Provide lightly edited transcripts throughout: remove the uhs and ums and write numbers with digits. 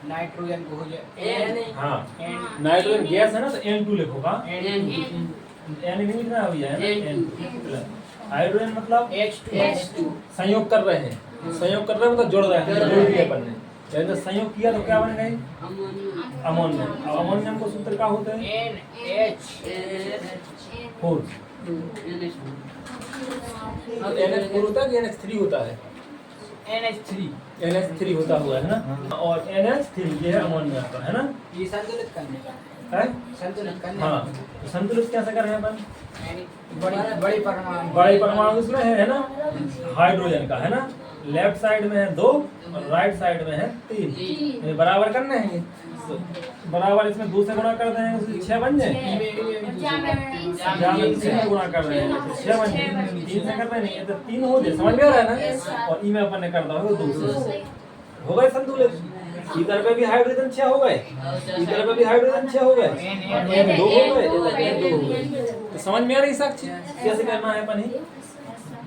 Nitrogen को हो जाए हाँ नाइट्रोजन गैस है ना तो N2 लिखोगा। N नहीं लिखना है भैया, है ना N2। हाइड्रोजन मतलब H2 संयोग कर रहे हैं, संयोग कर रहे हैं मतलब जोड़ रहे हैं, जोड़ दिया अपन ने। जब संयोग किया तो क्या बनेगा ये? अमोनियम। अब अमोनियम को सूत्र क्या होता है? NH4। NH4 होता है कि NH3 होता है? NH3 होता हुआ है ना। और NH3 ये है अमोनिया का, है ना। ये संतुलित करने का है संतुलित करने हाँ, तो संतुलित कैसे कर रहे हैं अपन? बड़ी परमाणु बड़े परमाणु इसमें है ना हाइड्रोजन का, है ना। लेफ्ट साइड में है 2 और राइट साइड में है 3, ये बराबर करने हैं। तो बराबर इसमें 2 से गुणा कर देंगे तो 6 बन जाए। जहाँ में 3 से गुणा कर रहे हैं तो 6 बन जाए। 3 से कर रहे नहीं, ये तो 3 हो जाए, समझ में आ रहा है ना। और ई में अपन ने कर दिया होगा 2 से, हो गए संतुलित। इधर पे भी हाइड्रोजन 6 हो गए, इधर पे भी हाइड्रोजन 6 हो गए, और 2 हो गए, 2 हो गए। तो समझ में आ रही साक्षी कैसे करना है अपन ही?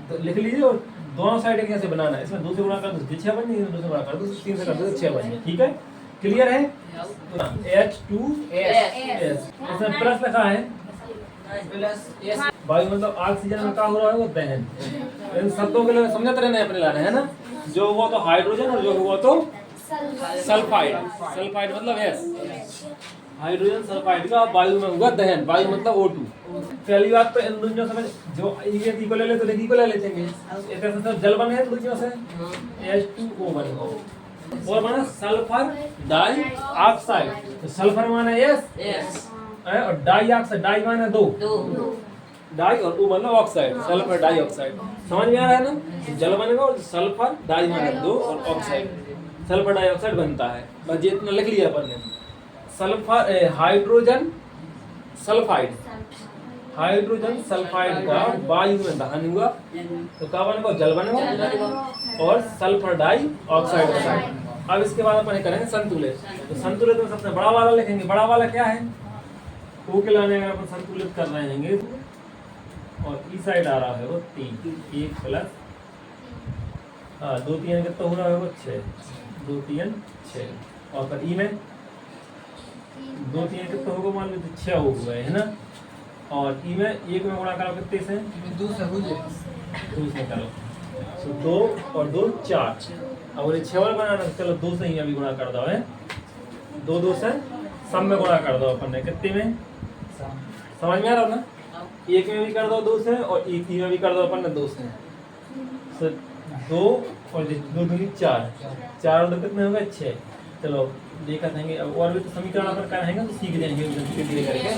तो लिख लीजिए। और दोनों साइड कैसे बनाना है, इसमें 2 से गुणा कर दो 6 बन जाएगी, 2 से गुणा कर दो 3 से कर दो 6 बन जाए। ठीक है, क्लियर है। H2S इसमें प्लस लिखा है, प्लस वायु मतलब ऑक्सीजन में क्या हो रहा है वो दहन। इन शब्दों के लिए समझते रहना है अपने लाने, है ना। जो हुआ तो हाइड्रोजन और जो हुआ तो सल्फाइड। सल्फाइड मतलब S, हाइड्रोजन सल्फाइड का वायु में हुआ दहन। वायु मतलब O2। पहली बात तो इन दोनों समझ, जो ई को ले ले तो देखी को ले लेंगे, ऐसे सब जल बने हैं दोनों से H2O बनेगा। और माना सल्फर डाई ऑक्साइड, तो सल्फर माना S और डाई ऑक्साइड, डाई माना 2, डाई और O मतलब ऑक्साइड, सल्फर डाई ऑक्साइड। समझ में आ रहा है ना। जल बनेगा और सल्फर डाई माना 2 और ऑक्साइड, सल्फर डाइऑक्साइड बनता है। बस ये इतना लिख लिया अपन ने। Sulphur hydrogen sulphide, hydrogen sulphide का वायु में दहन हुआ तो क्या बनेगा? जल बनेगा और सल्फर डाई ऑक्साइड बनेगा। अब इसके बाद अपन करेंगे संतुलित। तो संतुलित में सबसे बड़ा वाला लिखेंगे। बड़ा वाला क्या है? O के लाने अगर अपन संतुलित कर रहे हैं और ई साइड आ रहा है वो 3, 1 प्लस 2 3 कितना हो रहा है वो 6, 2 3 6। और फिर ई में 2 3 कितना होगा? मान लो 6 हो गए, है ना। और ई में 1 में गुणा करो कितने से? 2 से हो जाए, 2 से करो तो 2 और 2 4। अब ये 6 वाला बनाना, चलो 2 से ही अभी गुणा कर दो है। 2 2 से सब में गुणा कर दो अपन ने, कितने में? समझ में आ रहा ना। 1 में भी कर दो 2 से और 1 में भी कर दो अपन ने 2 से। तो 2 और 2 2 4, 4 और 2 कितने हो गए? 6। चलो देखा देंगे अब, और भी तो समीकरण अपन करेंगे तो सीख जाएंगे धीरे करके।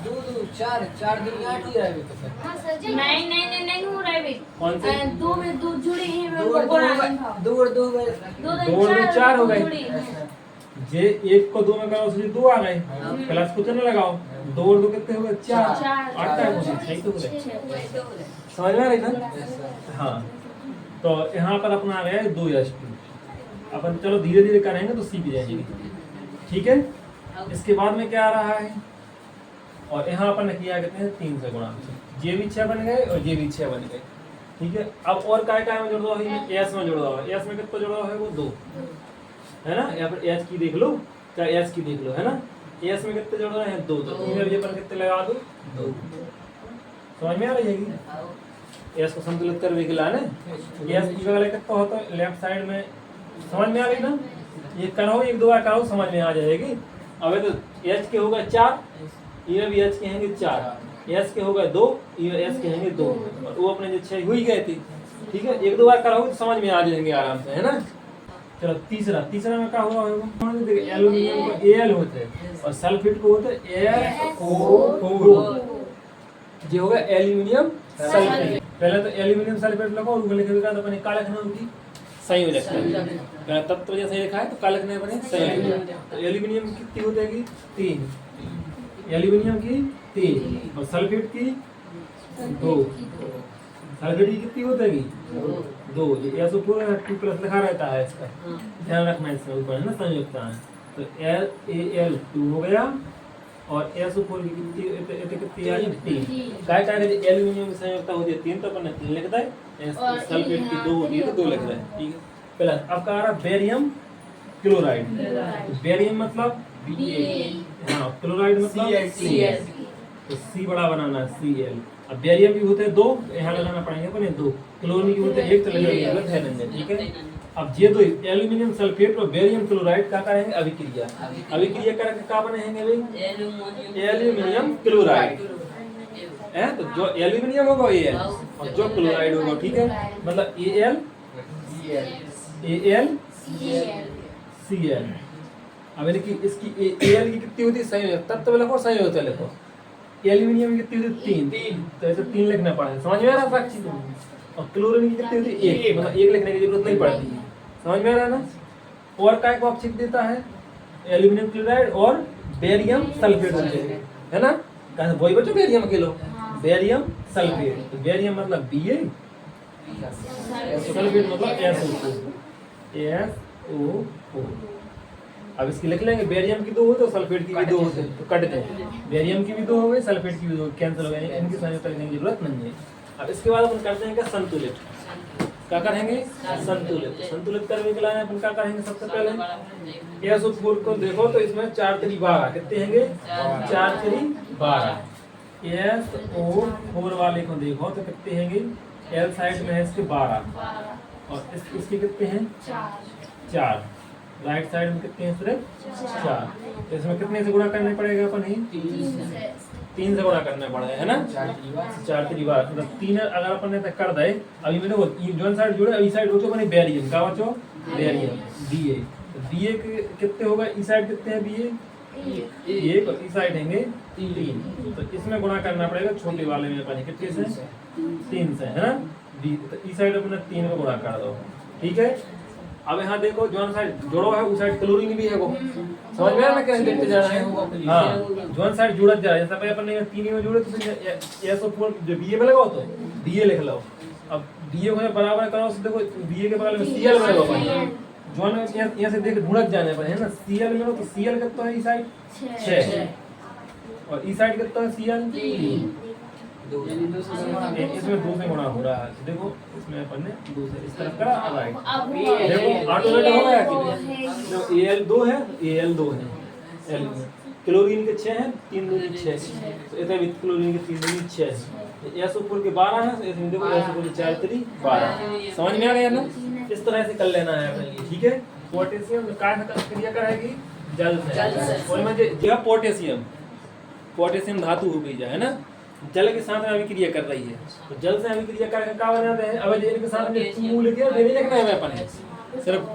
2 4 4 दिन 8 हो जाएगा तो फिर। हां सर जी, नहीं हो रहा है भाई। कौन से? 2 में 2 जुड़े हैं, मैं 2 को और 2 और 2 गए, 2 और 4 हो गए। जे 1 को 2 में करो उसमें 2 आ गए, प्लस कुछ न लगाओ। 2 और 2 कितने हो गए? 4। 8 है कुछ सही तो बोले। समझ में आ रही ना। हाँ, तो यहाँ पर अपना आ गया 2H2। अपन चलो धीरे धीरे करेंगे तो सीख जाएंगे। ठीक है, इसके बाद में क्या आ रहा है? और यहाँ अपन ने किया कहते हैं 3 से गुणा, ये भी 6 बन गए और ये भी 6 बन गए। ठीक है, अब और काय में जोड़ दो? S में जोड़ दो। S में कितना जोड़ा है वो? 2, है ना। या फिर H की देख लो, चाहे S की देख लो, है ना। S में कितने जोड़ रहे हैं? 2, तो इनमें अपन कितने लगा दो? 2। समझ में आ रही है? S को संतुलित कर के लाने S की वाले कितना होता है? लेफ्ट साइड में। समझ में आ गई ना। ये करो 1 2 बार करो, समझ में आ जाएगी। अब तो H के होगा 4, ई में भी H के होंगे 4, S के होगा 2, ई में S के होंगे 2, और वो अपने जो 6 हुई गए थी। ठीक है, 1 2 बार करोगे तो समझ में आ जाएंगे आराम से, है ना। चलो तीसरा में क्या हुआ होगा? देखिए एल्युमिनियम को Al होते हैं और सल्फेट को होता है FO। ये होगा एल्युमिनियम सल्फेट। पहले तो एल्युमिनियम सल्फेट लगाओ और ऊपर लिखेगा तो अपने काले खनिज की संयोजक है। तत्व जैसे लिखा है तो काले खनिज बने संयोजक। तो एल्युमिनियम कितनी हो जाएगी? 3, एल्युमिनियम की 3 और सल्फेट की 2। सल्फेट की कितनी हो जाएगी? 2। ये SO2+ लिखा रहता है, इसका ध्यान रखना। इसमें ऊपर है ना संयुक्ता है, तो Al2 हो गया और SO4 की कितनी आ गई? 3। काय एल्युमिनियम की संयुक्ता होती है 3 तो अपन ने 3 लिख दिया। सल्फेट की 2 होती है तो 2 लिख रहे हैं। ठीक है, प्लस अब का आ रहा बेरियम क्लोराइड। बेरियम मतलब हाँ, क्लोराइड मतलब Cl। तो सी बड़ा बनाना है Cl। अब बेरियम की होते हैं 2, यहाँ लगाना पड़ेंगे अपने 2, क्लोरीन की होते हैं 1, तो लगने की जरूरत है नहीं, ठीक है। अब ये दो एल्यूमिनियम सल्फेट और बेरियम क्लोराइड का करेंगे अभिक्रिया, अभिक्रिया करके क्या बनेंगे भाई? एल्यूमिनियम क्लोराइड है। तो जो एल्यूमिनियम होगा Al और जो क्लोराइड होगा, ठीक है, मतलब Al Cl। अब यानी कि इसकी Al की कितनी होती है? संयुक्त तत्व लिखो, संयुक्त लिखो। एल्यूमिनियम की कितनी होती है? 3, तो ऐसे 3 लिखना पड़ेगा, समझ में आ रहा है? और क्लोरीन की कितनी होती है? 1, मतलब 1 लिखने की जरूरत नहीं पड़ती है, समझ में आ रहा है ना। और काय को ऑप्शन देता है एल्यूमिनियम क्लोराइड और बेरियम सल्फेट, है ना। कहा वही बच्चों बेरियम अकेलो, बेरियम सल्फेट। तो बेरियम मतलब Ba, सल्फेट मतलब SO4। अब इसकी लिख लेंगे, बेरियम की 2 हो तो सल्फेट की भी 2 होते, तो कट दें, बेरियम की भी 2 हो गई, सल्फेट की भी 2, कैंसिल हो गए, इनकी संयुक्त करने की जरूरत नहीं है। अब इसके बाद अपन करते हैं क्या? संतुलित। क्या करेंगे? संतुलित। संतुलित करने के लिए अपन क्या करेंगे? सबसे पहले SO4 को देखो तो इसमें 4 3 12 कितने होंगे? 4 3 12। SO4 वाले को देखो तो कितने होंगे? L साइड में है इसके 12 और इसके कितने हैं? 4। राइट साइड में कितने हैं? सिर्फ 4। तो इसमें कितने से गुणा करने पड़ेगा अपन? ही 3 से गुणा करना पड़ेगा, है ना। 4 3 12 मतलब 3 अगर अपन ने कर दे। अभी मैंने वो जोन साइड जोड़े, अभी साइड बचो बने बेरियम का, बचो बेरियम Ba। तो Ba के कितने होगा? ई साइड कितने हैं Ba? 1 और ई साइड हैंगे 3। तो इसमें गुणा करना पड़ेगा छोटे वाले में अपन कितने से? 3 से, है ना। B तो ई साइड अपने 3 में गुणा कर दो, ठीक है। अब यहाँ देखो जोन साइड जोड़ो है, उस साइड क्लोरीन भी है वो, समझ में आ रहा है कैसे देखते जा रहे हैं? हाँ, जोन साइड जुड़त जा रहा है। जैसा पहले अपन ने 3 में जोड़े तो SO4 जो Ba में लगाओ तो Ba लिख लो। अब Ba को बराबर करो तो देखो Ba के बगल में Cl में लगाओ, जोन में यहाँ से देख ढूंढत जाने पर, है ना। Cl में लो तो Cl कितना है? ई साइड 6 और ई साइड कितना है? Cl 3। इसमें 2 से गुणा हो रहा है, देखो इसमें अपन ने 2 से इस तरफ करा, राइट। देखो ऑटोमेटिक हो गया कि जो Al2 है, Al2 है, क्लोरीन के 6 हैं, 3 दूनी 6, तो इधर भी क्लोरीन के 3 दूनी 6 है। SO4 के 12 है, तो इसमें देखो SO4 के 4 3 12। समझ में आ गया ना? इस तरह से कर लेना है अपने लिए, ठीक है। पोटेशियम काय क्रिया करेगी? जल से। और में जो पोटेशियम धातु हो गई है ना, जल के साथ में अभिक्रिया कर रही है। तो जल से अभिक्रिया करके क्या बनाते हैं? अब जल के साथ में तू लिख दिया, नहीं लिखना है अपन है, सिर्फ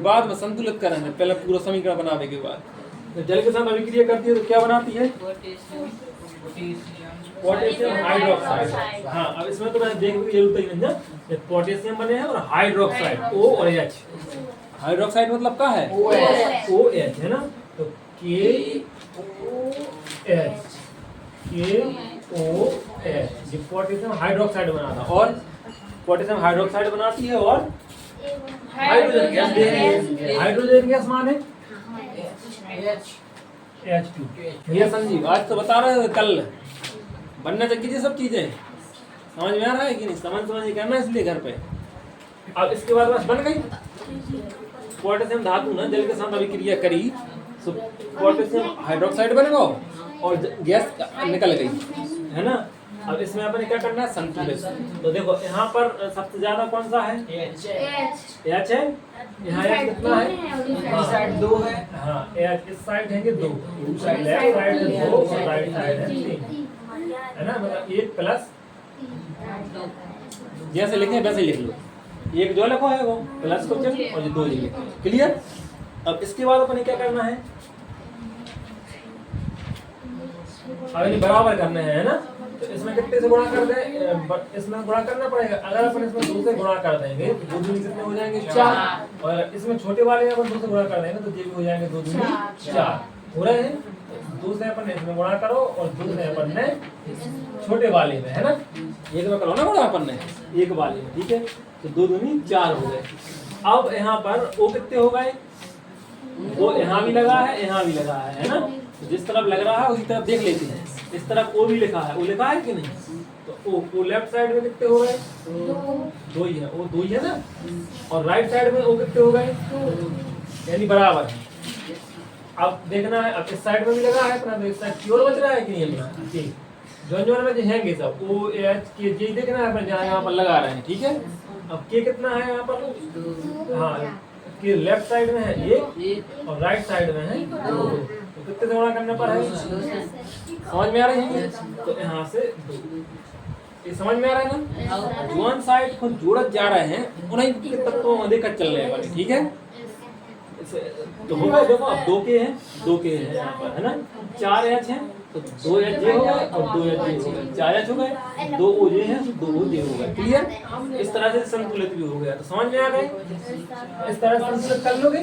बाद में संतुलित करेंगे, पहले पूरा समीकरण बनाने के बाद। तो जल के साथ अभिक्रिया करती है तो क्या बनाती है? Potassium hydroxide. हाँ, अब इसमें तो मैं देखने की जरूरत ही नहीं है, पोटेशियम बने हैं और हाइड्रोक्साइड O और H। हाइड्रोक्साइड मतलब क्या है? OH, है ना। तो KOH ये पोटेशियम हाइड्रोक्साइड बनाता है, और पोटेशियम हाइड्रोक्साइड बनाती है और हाइड्रोजन गैस दे रही है। हाइड्रोजन गैस माने H2। भैया संजीव आज तो बता रहे थे कल बनना चाहिए सब चीजें, समझ में आ रहा है कि नहीं? समझ करना इसलिए घर पे। अब इसके बाद बस बन गई पोटेशियम धातु ना जल के साथ अभिक्रिया करी तो पोटेशियम हाइड्रोक्साइड बनेगा और गैस निकल गई, है ना। अब इसमें अपन क्या करना है? संतुलित। तो देखो यहाँ पर सबसे ज्यादा कौन सा है? H है। यहाँ H कितना है? इस साइड 2 है। हाँ, H इस साइड है 2, लेफ्ट साइड है 2 और राइट साइड है 3, है ना। मतलब 1 प्लस जैसे लिखे वैसे लिख लो, 1 जो लिखो है वो प्लस को चल और ये 2 लिखो, क्लियर। अब इसके बाद अपन क्या करना है? अब इन्हें बराबर करने हैं, है ना। तो इसमें कितने से गुणा कर दें? इसमें गुणा करना पड़ेगा। अगर अपन इसमें 2 से गुणा कर देंगे तो 2 दूनी कितने हो जाएंगे? 4। और इसमें छोटे वाले अपन 2 से गुणा कर देंगे तो ये भी हो जाएंगे 2 दूनी 4 हो रहे हैं। 2 से अपन इसमें गुणा करो और 2 से अपन ने छोटे वाले में, है ना। एक में करो ना गुणा अपन ने एक वाले में, ठीक है। तो 2 दूनी 4 हो गए। अब यहाँ पर O कितने हो गए? वो यहाँ भी लगा है, यहाँ भी लगा है ना। तो जिस तरफ लग रहा है उसी तरफ देख लेते हैं। इस तरफ O भी लिखा है, O लिखा है कि नहीं? तो O लेफ्ट साइड में कितने हो गए? 2 ही है, O 2 ही है ना। और राइट साइड में O कितने हो गए? यानी बराबर है। अब देखना है, अब इस साइड में भी लगा है अपना, तो इस साइड प्योर बच रहा है कि नहीं अपना? ठीक, जोन में जो हैंगे सब ओ एच के जे देखना है अपन जहाँ यहाँ पर लगा रहे हैं, ठीक है। अब के कितना है यहाँ पर? हाँ, के लेफ्ट साइड में है 1 और राइट साइड में है 2, तो कितने से गुणा करने पर है? समझ में आ रही है? तो यहाँ से 2, ये समझ में आ रहा है ना? जोन साइड को जोड़त जा रहे हैं उन्हीं के तत्वों में देखकर चल रहे हैं, ठीक है। तो हो गए, देखो अब 2 के हैं, 2 के हैं यहाँ पर, है ना। 4 एच हैं तो 2 एच जे हो गए और 2 एच जे हो गए, 4 एच हो गए, 2 ओ जे हैं 2 ओ जे हो गए, क्लियर। इस तरह से संतुलित भी हो गया, तो समझ में आ गए? इस तरह से संतुलित कर लोगे।